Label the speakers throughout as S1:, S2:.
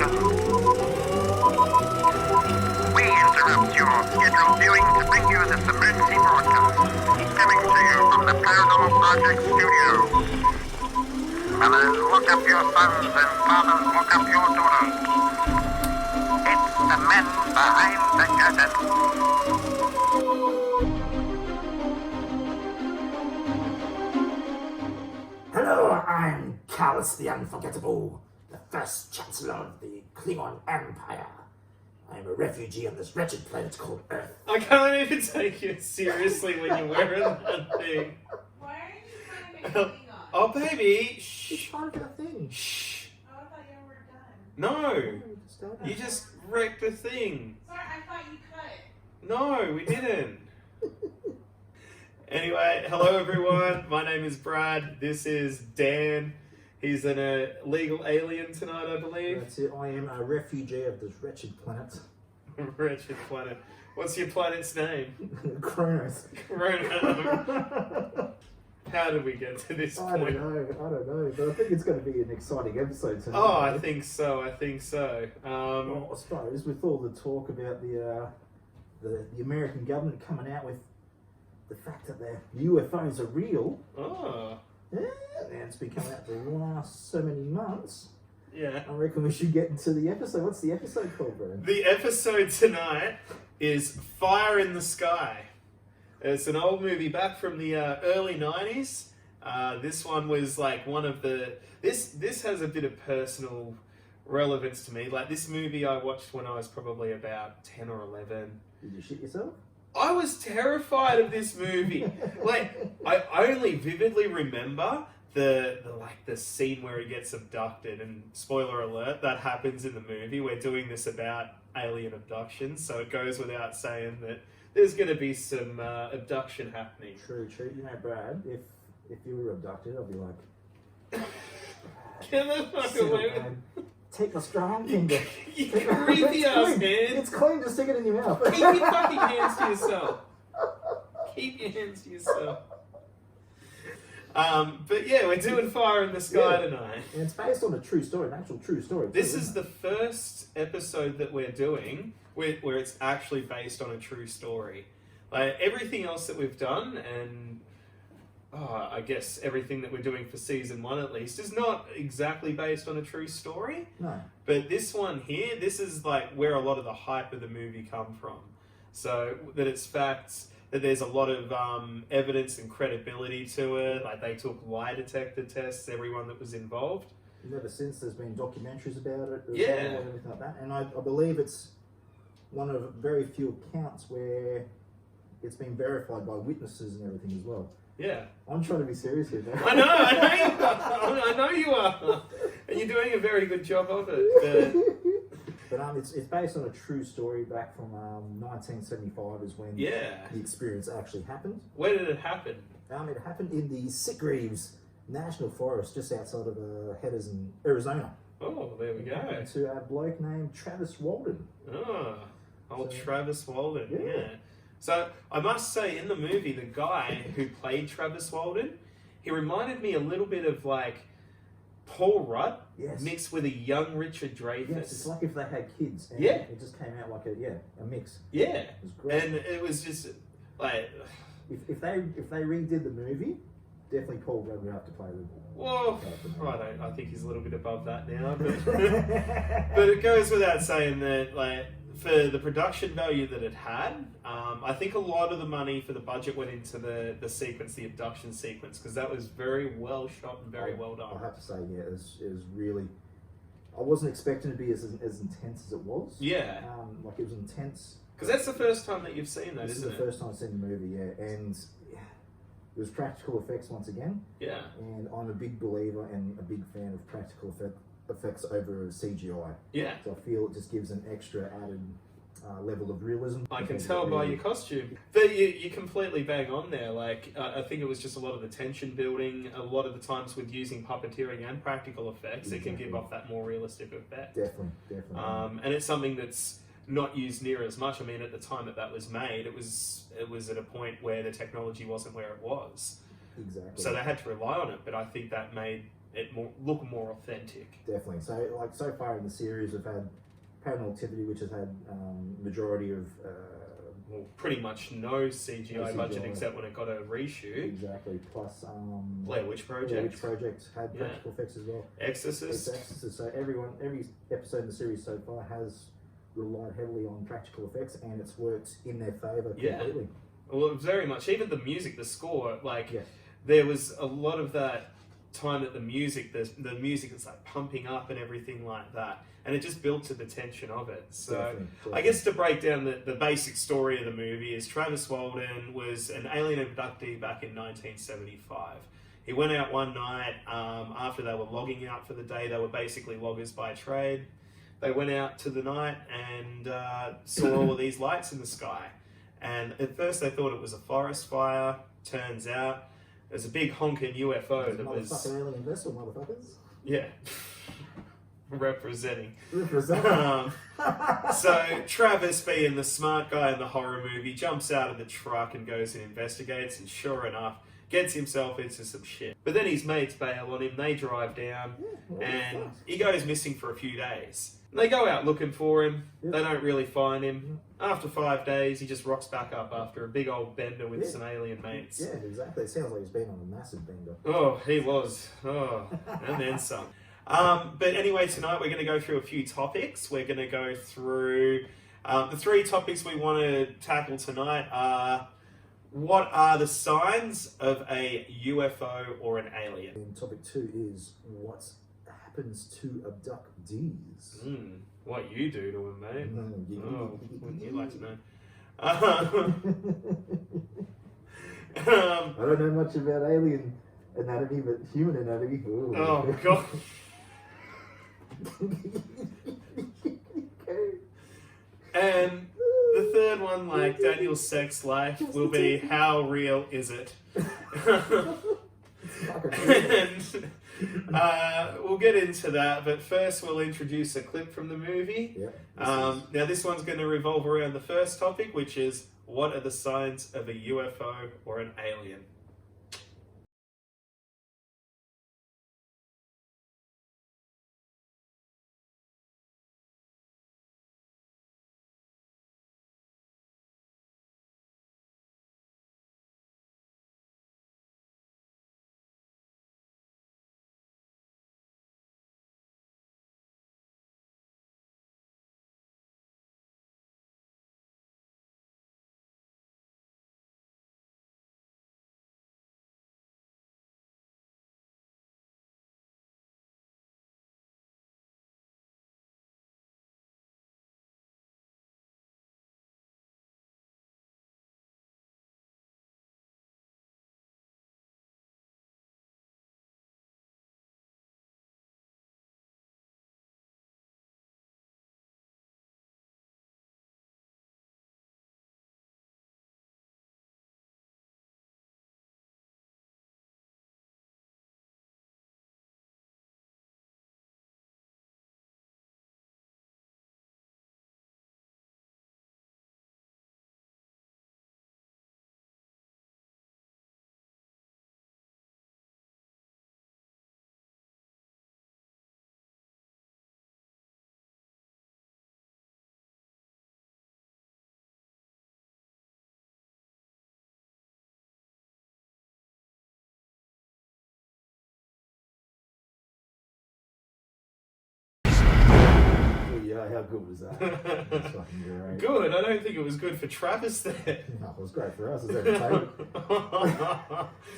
S1: We interrupt your scheduled viewing to bring you this emergency broadcast. Coming to you from the Paranormal Project studio. Mothers, look up your sons, and fathers, look up your daughters. It's the men behind the curtain.
S2: Hello, I'm Callus the Unforgettable, the first Chancellor of the Klingon Empire. I'm a refugee on this wretched planet called Earth.
S3: I can't even take you seriously when you're wearing that thing.
S4: Why are you trying to make me up?
S3: Oh, baby,
S2: It's
S3: shh,
S2: part of the thing.
S3: shh.
S4: Oh, I thought you were done.
S3: No, you just wrecked the thing.
S4: Sorry, I thought you cut it.
S3: No, we didn't. Anyway, hello everyone. My name is Brad. This is Dan. He's an illegal alien tonight, I believe.
S2: That's it. I am a refugee of this wretched planet.
S3: Wretched planet. What's your planet's name?
S2: Kronos.
S3: Corona. How did we get to this
S2: I
S3: point?
S2: don't know. But I think it's going to be an exciting episode tonight.
S3: Oh, I think so.
S2: Well, I suppose with all the talk about the American government coming out with the fact that the UFOs are real.
S3: Oh,
S2: Yeah, and it's been coming out for the last so many months.
S3: yeah.
S2: I reckon we should get into the episode. What's the episode called, Brian?
S3: The episode tonight is Fire in the Sky. It's an old movie back from the early 90s. This one was like one of the... This has a bit of personal relevance to me. Like, this movie I watched when I was probably about 10 or 11.
S2: Did you shit yourself?
S3: I was terrified of this movie. Like, I only vividly remember the scene where he gets abducted, and spoiler alert, that happens in the movie. We're doing this about alien abduction, so it goes without saying that there's going to be some abduction happening.
S2: True. You know, Brad, if you were abducted, I'd be like,
S3: Get the fuck
S2: "Sit
S3: away
S2: up,
S3: with
S2: man. Take my strong finger.
S3: you creepy ass man.
S2: It's clean, just stick it in your mouth."
S3: Keep your fucking hands to yourself. Keep your hands to yourself. But yeah, we're doing Fire in the Sky tonight.
S2: And it's based on a true story, an actual true story.
S3: This
S2: too,
S3: is the first episode that we're doing where it's actually based on a true story. Like everything else that we've done, and I guess everything that we're doing for season 1 at least, is not exactly based on a true story.
S2: No.
S3: But this one here, this is like where a lot of the hype of the movie come from. So that it's facts, that there's a lot of evidence and credibility to it. Like they took lie detector tests, everyone that was involved.
S2: And ever since, there's been documentaries about it, as
S3: Yeah.
S2: well, and everything like that. And I believe it's one of very few accounts where it's been verified by witnesses and everything as well.
S3: Yeah.
S2: I'm trying to be serious here, man.
S3: I know you are. And you're doing a very good job of it.
S2: But it's based on a true story back from 1975 is when the experience actually happened.
S3: Where did it happen?
S2: It happened in the Sitgreaves National Forest just outside of Headers in Arizona.
S3: Oh, there we go.
S2: To a bloke named Travis Walden.
S3: Oh, old
S2: So-
S3: Travis Walden,
S2: Yeah.
S3: yeah. So I must say, in the movie, the guy who played Travis Walden, he reminded me a little bit of like Paul Rudd
S2: Yes.
S3: mixed with a young Richard Dreyfuss.
S2: Yes, it's like if they had kids. And
S3: Yeah.
S2: It just came out like a mix.
S3: Yeah,
S2: It was great.
S3: and it was just like,
S2: If they redid the movie, definitely Paul Rudd would have to play the.
S3: well, I think he's a little bit above that now, but but it goes without saying that like for the production value that it had, I think a lot of the money for the budget went into the sequence, the abduction sequence, because that was very well shot and very well done.
S2: I have to say, yeah, it was really. I wasn't expecting it to be as intense as it was.
S3: Yeah.
S2: Like it was intense.
S3: Because that's the first time that you've seen that,
S2: This is
S3: isn't
S2: the
S3: it?
S2: first time I've seen the movie, yeah, and yeah, it was practical effects once again.
S3: Yeah.
S2: And I'm a big believer and a big fan of practical effects over CGI.
S3: Yeah.
S2: So I feel it just gives an extra added level of realism.
S3: I can tell by your costume. But you completely bang on there. Like, I think it was just a lot of the tension building. A lot of the times with using puppeteering and practical effects, it can give off that more realistic effect.
S2: Definitely.
S3: And it's something that's not used near as much. I mean, at the time that was made, it was at a point where the technology wasn't where it was.
S2: Exactly.
S3: So they had to rely on it. But I think that made it look more authentic.
S5: Definitely. So, like, so far in the series, we've had Paranormal Activity, which has had majority of
S3: Well, pretty much no CGI,
S5: No CGI.
S3: budget except when it got a reshoot.
S5: exactly plus
S3: Blair Witch Project.
S5: Blair Witch Project had
S3: Yeah.
S5: practical effects as well.
S3: Exorcist.
S5: Exorcist. So every episode in the series so far has relied heavily on practical effects, and it's worked in their favour
S3: Yeah.
S5: completely.
S3: Well, very much. Even the music, the score, like
S5: Yeah.
S3: there was a lot of that time that the music is like pumping up and everything like that, and it just built to the tension of it. So
S5: Definitely.
S3: I guess to break down the basic story of the movie is Travis Walden was an alien abductee back in 1975. He went out one night after they were logging out for the day. They were basically loggers by trade. They went out to the night and saw all of these lights in the sky. And at first they thought it was a forest fire. Turns out there's a big honking UFO that was...
S5: Motherfucking alien vessel, motherfuckers.
S3: Yeah. Representing.
S5: Represent.
S3: So Travis, being the smart guy in the horror movie, jumps out of the truck and goes and investigates, and sure enough, gets himself into some shit. But then his mates bail on him, they drive down, and he goes missing for a few days. And they go out looking for him, they don't really find him. After 5 days, he just rocks back up after a big old bender with some alien mates.
S5: Yeah, exactly. It sounds like he's been on a massive bender.
S3: Oh, he was. Oh, and then some. But anyway, tonight we're going to go through a few topics. We're going to go through the 3 topics we want to tackle tonight are what are the signs of a UFO or an alien?
S5: And topic 2 is what happens to abductees.
S3: What you do to him, mate. Oh, wouldn't you like to know?
S5: I don't know much about alien anatomy, but human anatomy. Ooh.
S3: Oh, God. And the third one, like Daniel's sex life, will be how real is it? And we'll get into that, but first we'll introduce a clip from the movie.
S5: Yep,
S3: Now this one's going to revolve around the first topic, which is what are the signs of a UFO or an alien?
S5: Yeah, how good was that? That's fucking great.
S3: Good. I don't think it was good for Travis there.
S5: No, it was great for us as entertainment.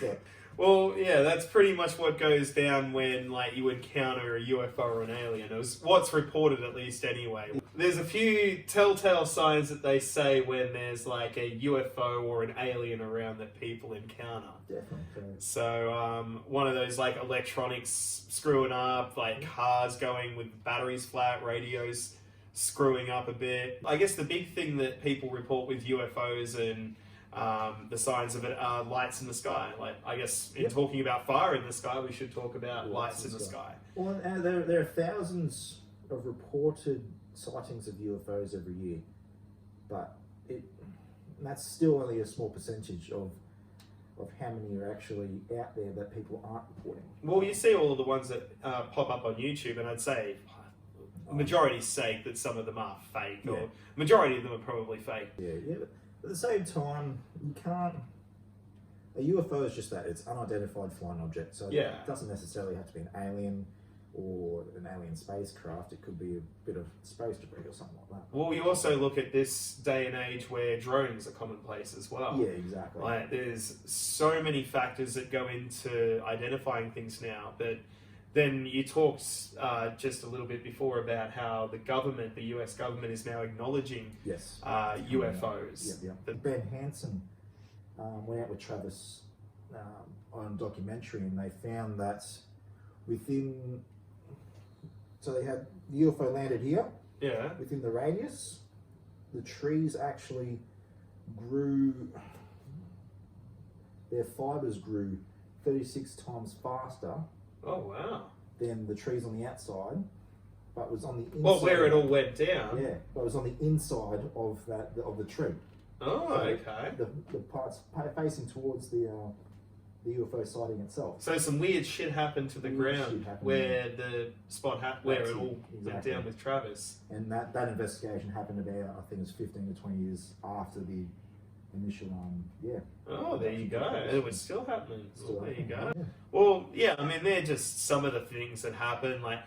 S5: Yeah.
S3: Well, yeah, that's pretty much what goes down when like you encounter a UFO or an alien. It was what's reported, at least anyway. There's a few telltale signs that they say when there's like a UFO or an alien around that people encounter.
S5: Definitely.
S3: So one of those like electronics screwing up, like cars going with batteries flat, radios screwing up a bit. I guess the big thing that people report with UFOs and the signs of it are lights in the sky. Like, I guess in talking about fire in the sky, we should talk about lights in the sky.
S5: Well, there are thousands of reported sightings of UFOs every year, but that's still only a small percentage of of how many are actually out there that people aren't reporting.
S3: Well, you see all of the ones that pop up on YouTube, and I'd say majority's sake that some of them are fake,
S5: Yeah.
S3: or majority of them are probably fake.
S5: Yeah. But at the same time, you can't. A UFO is just that, it's unidentified flying object, so
S3: Yeah.
S5: it doesn't necessarily have to be an alien or an alien spacecraft. It could be a bit of space debris or something like that.
S3: Well, you also look at this day and age where drones are commonplace as well.
S5: Yeah, exactly.
S3: Like, there's so many factors that go into identifying things now. But then you talked just a little bit before about how the government, the US government, is now acknowledging
S5: Yes.
S3: UFOs.
S5: Yeah. Ben Hansen went out with Travis on a documentary, and they found that within. So they had the UFO landed here.
S3: Yeah.
S5: Within the radius, the trees actually grew. Their fibers grew 36 times faster
S3: Oh, wow.
S5: than the trees on the outside, but it was on the inside.
S3: Well, where it all went down.
S5: Yeah, but it was on the inside of the tree.
S3: Oh,
S5: So
S3: okay.
S5: The parts facing towards the UFO sighting itself.
S3: So some weird shit happened to the
S5: Weird
S3: ground
S5: shit happened,
S3: where the spot where
S5: That's
S3: it all
S5: it,
S3: went
S5: exactly.
S3: down with Travis.
S5: And that investigation happened about, I think it was 15 to 20 years after the initial
S3: Oh, there you go. It was still happening.
S5: Still
S3: Well, there you
S5: happening,
S3: go.
S5: yeah.
S3: Well, yeah, I mean, they're just some of the things that happen. Like,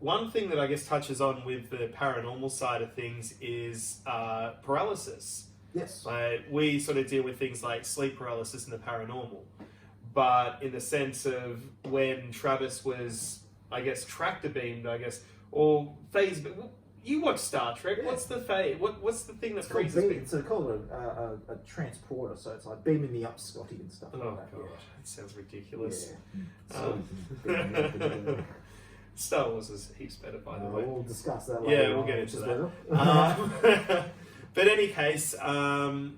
S3: one thing that I guess touches on with the paranormal side of things is paralysis.
S5: Yes.
S3: Like, we sort of deal with things like sleep paralysis and the paranormal. But in the sense of when Travis was, I guess, tractor beamed, or phased. You watch Star Trek.
S5: Yeah.
S3: What's the phase? What's the thing that
S5: It's called,
S3: freezes people?
S5: it's called a transporter, so it's like beaming me up, Scotty, and stuff
S3: Oh
S5: like
S3: god,
S5: that.
S3: that sounds ridiculous.
S5: Yeah. So we can beam me up again.
S3: Star Wars is heaps better, by the way.
S5: We'll discuss that later.
S3: Yeah, we'll
S5: on,
S3: get
S5: which
S3: into
S5: is
S3: that.
S5: better.
S3: But in any case, I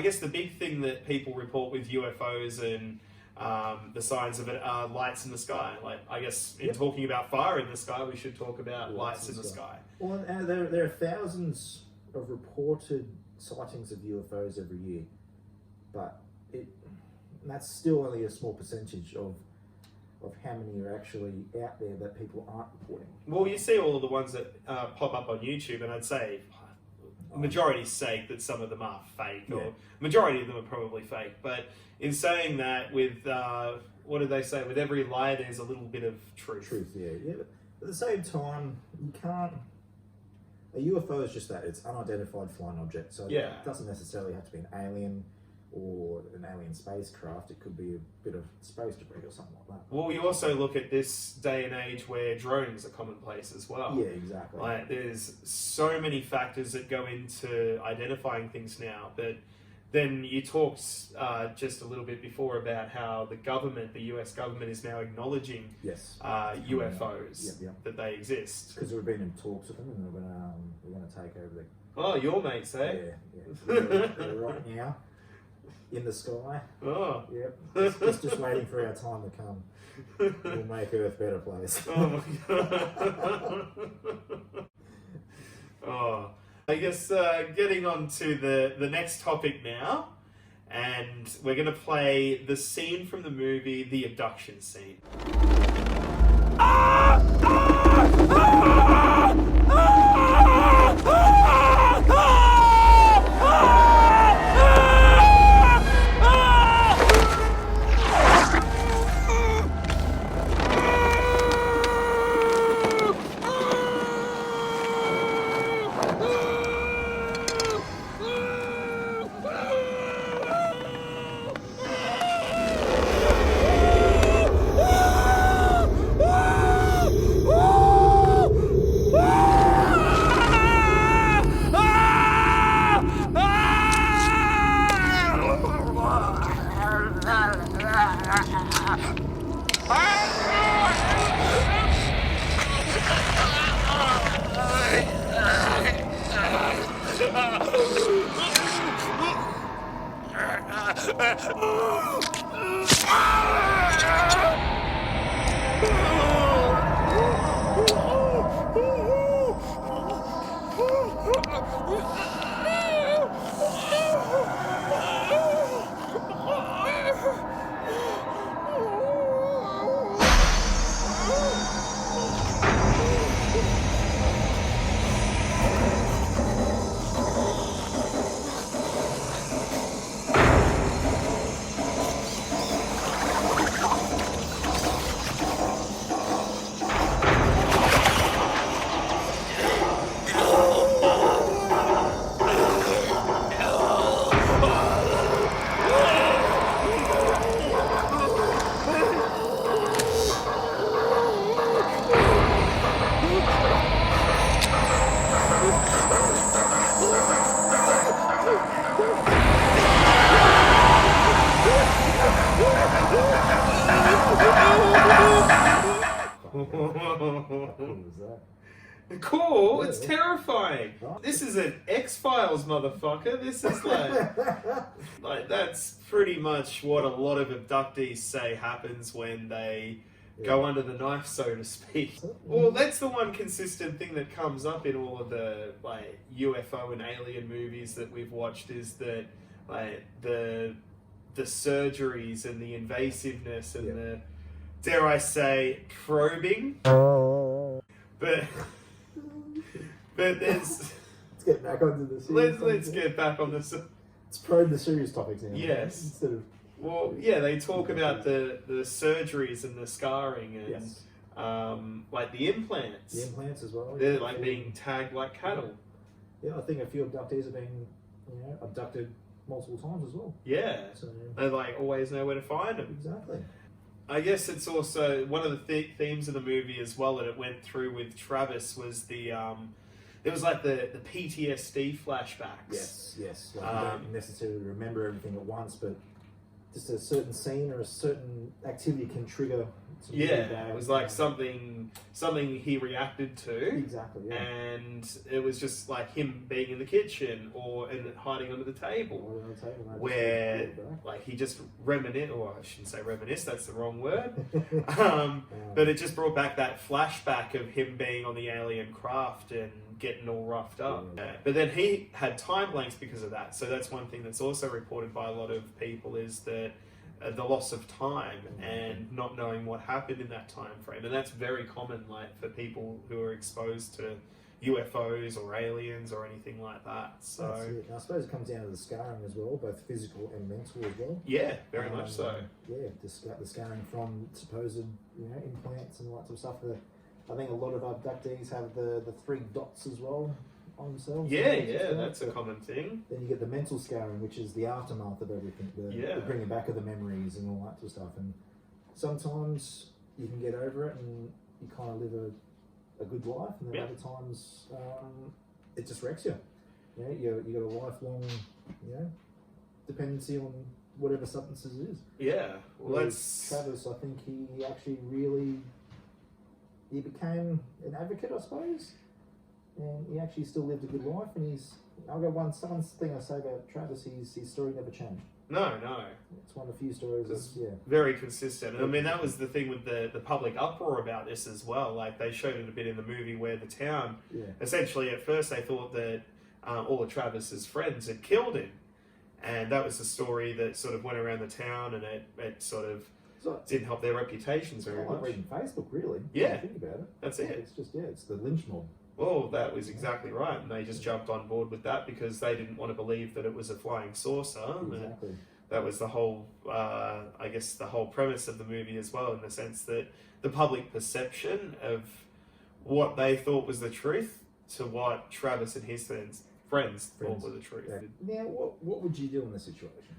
S3: guess the big thing that people report with UFOs and the signs of it are lights in the sky. Like, I guess in
S5: Yep.
S3: talking about fire in the sky, we should talk about lights in the sky.
S5: Well, there are thousands of reported sightings of UFOs every year, but that's still only a small percentage of how many are actually out there that people aren't reporting.
S3: Well, you see all of the ones that pop up on YouTube, and I'd say majority's sake that some of them are fake,
S5: Yeah.
S3: or majority of them are probably fake. But in saying that, with what did they say? With every lie, there's a little bit of truth.
S5: Yeah. But at the same time, you can't. A UFO is just that, it's unidentified flying object, so
S3: Yeah.
S5: it doesn't necessarily have to be an alien or an alien spacecraft. It could be a bit of space debris or something like that.
S3: Well, you also look at this day and age where drones are commonplace as well.
S5: Yeah, exactly.
S3: Like, there's so many factors that go into identifying things now. But then you talked just a little bit before about how the government, the US government, is now acknowledging
S5: Yes.
S3: UFOs,
S5: Yep.
S3: that they exist.
S5: Because we've been in talks with them, and we're gonna take over the.
S3: Oh, your mates, eh?
S5: Yeah. They're right now in the sky.
S3: Oh.
S5: Yep. Just waiting for our time to come. We'll make Earth a better place.
S3: Oh my god. Oh. I guess getting on to the next topic now, and we're going to play the scene from the movie, the abduction scene. Cool.
S5: Yeah,
S3: It's
S5: yeah.
S3: terrifying.
S5: Right.
S3: This is an X-Files, motherfucker. This is like that's pretty much what a lot of abductees say happens when they go under the knife, so to speak. Well, that's the one consistent thing that comes up in all of the like UFO and alien movies that we've watched is that like the surgeries and the invasiveness and the, dare I say, probing. But there's
S5: Let's get back onto the serious
S3: let's
S5: topics.
S3: get back on this.
S5: Let's probe the serious topics now.
S3: Yes.
S5: Instead of
S3: Well, yeah, they talk about the surgeries and the scarring and
S5: yes.
S3: like the implants.
S5: The implants as well.
S3: They're like being tagged like cattle.
S5: Yeah, I think a few abductees have been, abducted multiple times as well.
S3: Yeah,
S5: So
S3: they like always know where to find them.
S5: exactly.
S3: I guess it's also one of the themes of the movie as well that it went through with Travis was the there was like the PTSD flashbacks.
S5: Yes. Like, you don't necessarily remember everything at once, but just a certain scene or a certain activity can trigger some really
S3: Yeah,
S5: bad,
S3: it was like something he reacted to.
S5: Exactly, yeah.
S3: And it was just like him being in the kitchen or hiding under the table,
S5: Or on the table, and I just
S3: where
S5: pulled it back.
S3: like he just reminisced, or I shouldn't say reminisce, that's the wrong word.
S5: Um,
S3: But it just brought back that flashback of him being on the alien craft and getting all roughed up.
S5: Yeah.
S3: But then he had time blanks because of that. So that's one thing that's also reported by a lot of people is that the loss of time and not knowing what happened in that time frame. And that's very common, like for people who are exposed to UFOs or aliens or anything like that. So
S5: That's it. And I suppose it comes down to the scarring as well, both physical and mental as well.
S3: yeah, very much so.
S5: Yeah, the scarring from supposed implants and all that sort of stuff. I think a lot of abductees have the 3 dots as well on themselves.
S3: Yeah, that's a common thing.
S5: Then you get the mental scarring, which is the aftermath of everything, the bringing back of the memories and all that sort of stuff. And sometimes you can get over it and you kind of live a good life, and then other times it just wrecks you. You got a lifelong, dependency on whatever substances it is.
S3: Yeah, well,
S5: Whereas
S3: that's
S5: Travis, I think he actually he became an advocate, I suppose, and he actually still lived a good life. And I've got one thing I say about Travis: his story never changed.
S3: no.
S5: It's one of the few stories that's
S3: Very consistent. And I mean, that was the thing with the public uproar about this as well. Like, they showed it a bit in the movie where the town, essentially, at first they thought that all of Travis's friends had killed him. And that was the story that sort of went around the town, and it sort of didn't help their reputations very
S5: It's like
S3: much.
S5: reading Facebook, really.
S3: Yeah.
S5: When you think about it.
S3: That's it.
S5: It's just it's the lynch mob.
S3: Well, that was exactly right. And they just jumped on board with that because they didn't want to believe that it was a flying saucer.
S5: Exactly.
S3: That was the whole, I guess, the whole premise of the movie as well, in the sense that the public perception of what they thought was the truth to what Travis and his friends thought was the truth.
S5: Yeah. Now, what would you do in this situation?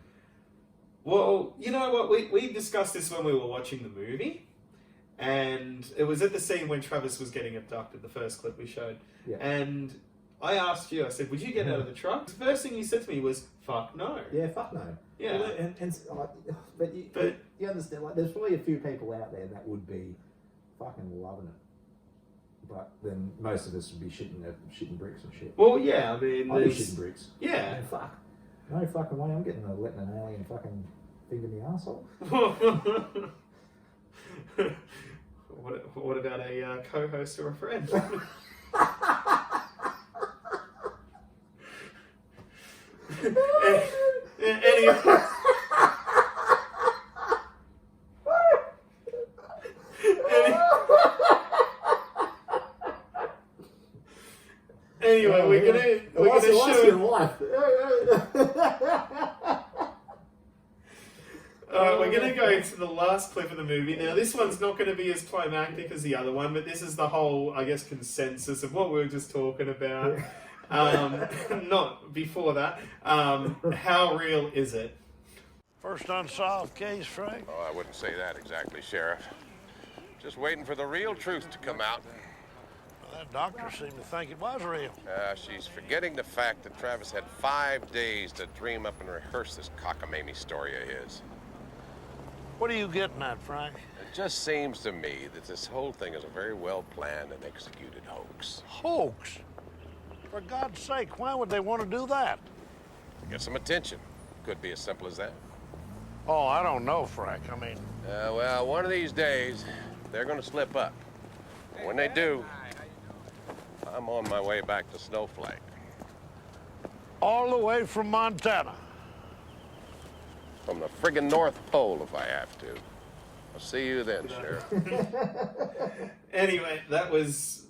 S3: Well, you know what? We discussed this when we were watching the movie, and it was at the scene when Travis was getting abducted, the first clip we showed.
S5: Yeah.
S3: And I asked you, I said, would you get out of the truck? The first thing you said to me was, fuck no.
S5: Yeah, fuck no.
S3: Yeah.
S5: Well, but you understand, like, there's probably a few people out there that would be fucking loving it. But then most of us would be shitting bricks and shit.
S3: Well, yeah, I mean,
S5: I'd be
S3: there's...
S5: shitting bricks.
S3: Yeah.
S5: And fuck. No fucking way, I'm letting an alien fucking finger me asshole.
S3: What about a co-host or a friend? Anyway, we're gonna show. Alright, we're going to go to the last clip of the movie. Now, this one's not going to be as climactic as the other one, but this is the whole, I guess, consensus of what we were just talking about. Not before that. How real is it?
S6: First unsolved case, Frank?
S7: Oh, I wouldn't say that exactly, Sheriff. Just waiting for the real truth to come out.
S6: Well, that doctor seemed to think it was real.
S7: She's forgetting the fact that Travis had 5 days to dream up and rehearse this cockamamie story of his.
S6: What are you getting at, Frank?
S7: It just seems to me that this whole thing is a very well planned and executed hoax.
S6: Hoax? For God's sake, why would they want to do that?
S7: Get some attention. Could be as simple as that.
S6: Oh, I don't know, Frank. I mean,
S7: Well, one of these days, they're going to slip up. And when they do, I'm on my way back to Snowflake.
S6: all the way from Montana.
S7: From the friggin' North Pole, if I have to. I'll see you then, Sheriff.
S3: Anyway, that was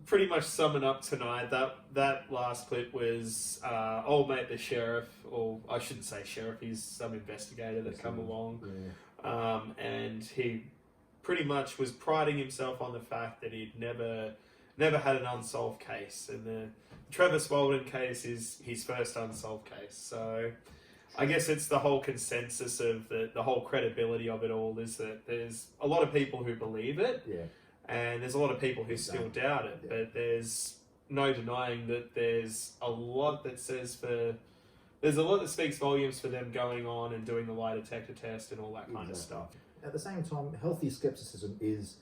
S3: pretty much summing up tonight. That last clip was old mate the sheriff, or I shouldn't say sheriff, he's some investigator that come along.
S5: Yeah.
S3: And he pretty much was priding himself on the fact that he'd never had an unsolved case. And the Trevor Spalding case is his first unsolved case. So I guess it's the whole consensus of the whole credibility of it all is that there's a lot of people who believe it.
S5: Yeah.
S3: And there's a lot of people who still doubt it, but there's no denying that there's a lot that speaks volumes for them going on and doing the lie detector test and all that kind of stuff.
S5: At the same time, healthy skepticism is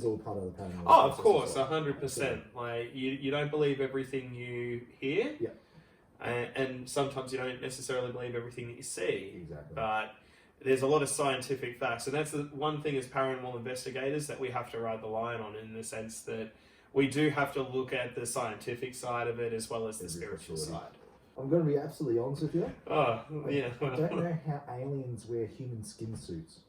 S5: all part of the paranormal.
S3: Oh, of
S5: process
S3: course,
S5: as well.
S3: 100%. Like you don't believe everything you hear,
S5: Yeah.
S3: and sometimes you don't necessarily believe everything that you see.
S5: Exactly.
S3: But there's a lot of scientific facts, and that's the one thing as paranormal investigators that we have to ride the line on, in the sense that we do have to look at the scientific side of it as well as the spiritual side.
S5: I'm going to be absolutely honest with you.
S3: Oh, yeah.
S5: I don't know how aliens wear human skin suits.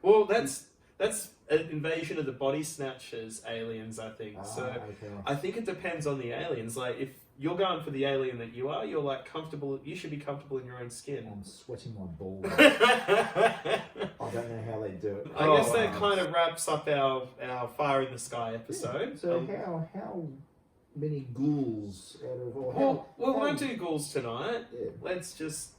S3: Well, that's an invasion of the body snatchers aliens, I think. So
S5: Okay.
S3: I think it depends on the aliens. Like, if you're going for the alien that you are, you're like comfortable. You should be comfortable in your own skin.
S5: I'm sweating my balls.
S3: I
S5: I don't know how they do it.
S3: guess that kind of wraps up our Fire in the Sky episode.
S5: Yeah. So how many ghouls out of all?
S3: Well, we
S5: how-
S3: won't do ghouls tonight.
S5: Yeah.
S3: Let's just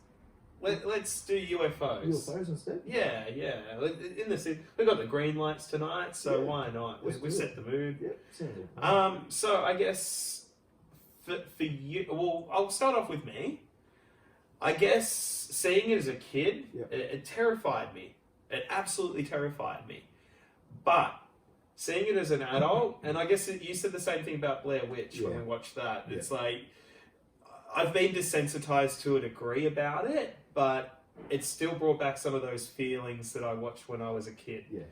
S3: let's do UFOs.
S5: UFOs instead.
S3: Yeah. In the we got the green lights tonight, so
S5: Yeah.
S3: why not?
S5: Let's
S3: We
S5: do
S3: set
S5: it.
S3: the mood.
S5: Yeah. Sounds good.
S3: So I guess for you, well, I'll start off with me. I guess seeing it as a kid,
S5: Yep.
S3: it terrified me. It absolutely terrified me. But seeing it as an adult, and I guess you said the same thing about Blair Witch when
S5: Yeah.
S3: we watched that.
S5: Yeah.
S3: It's like, I've been desensitized to a degree about it, but it still brought back some of those feelings that I watched when I was a kid.
S5: Yeah.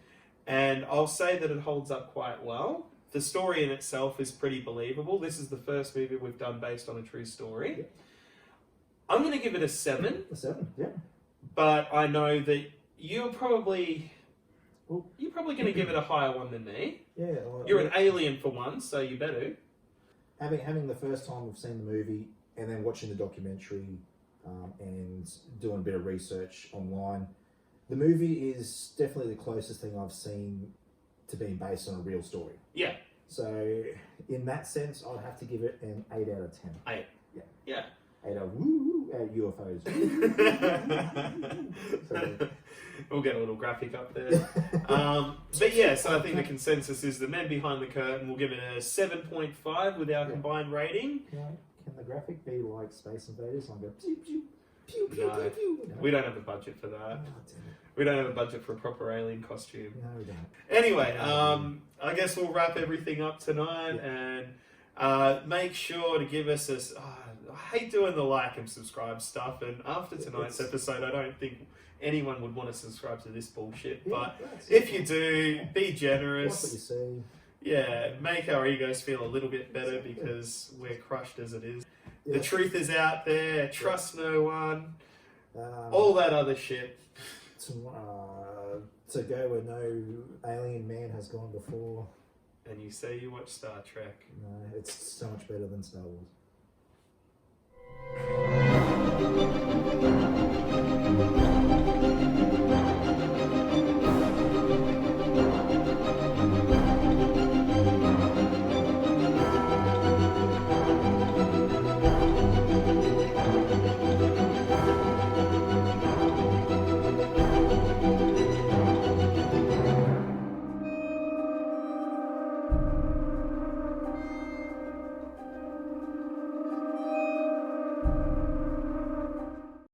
S3: And I'll say that it holds up quite well. The story in itself is pretty believable. This is the first movie we've done based on a true story.
S5: Yeah.
S3: I'm going to give it a 7,
S5: A 7. Yeah.
S3: but I know that you're probably
S5: Well-
S3: going to give it a higher one than me.
S5: Yeah. Well,
S3: You're an alien for one, so you better.
S5: having the first time we've seen the movie and then watching the documentary and doing a bit of research online, the movie is definitely the closest thing I've seen to being based on a real story.
S3: Yeah.
S5: So in that sense, I'd have to give it an 8 out of 10.
S3: 8.
S5: Yeah.
S3: Yeah.
S5: 8 out of woo out of UFOs. So,
S3: We'll get a little graphic up there. But yeah, so I think the consensus is the Men Behind the Curtain. We'll give it a 7.5 with our combined rating.
S5: can the graphic be like Space Invaders? I'll go pew pew pew pew
S3: No.
S5: pew pew. No.
S3: We don't have a budget for that.
S5: Oh, damn it.
S3: We don't have a budget for a proper alien costume.
S5: No, we don't.
S3: Anyway, I guess we'll wrap everything up tonight, and make sure to give us a. I hate doing the like and subscribe stuff, and after tonight's episode, I don't think anyone would want to subscribe to this bullshit.
S5: Yeah,
S3: But
S5: that's
S3: if
S5: it.
S3: you do, be
S5: Like what
S3: generous.
S5: you see.
S3: Yeah, make our egos feel a little bit better because we're crushed as it is.
S5: Yeah.
S3: The truth is out there. Trust no one.
S5: Um,
S3: All that other shit.
S5: to go where no alien man has gone before.
S3: And you say you watch Star Trek.
S5: No, it's so much better than Star Wars.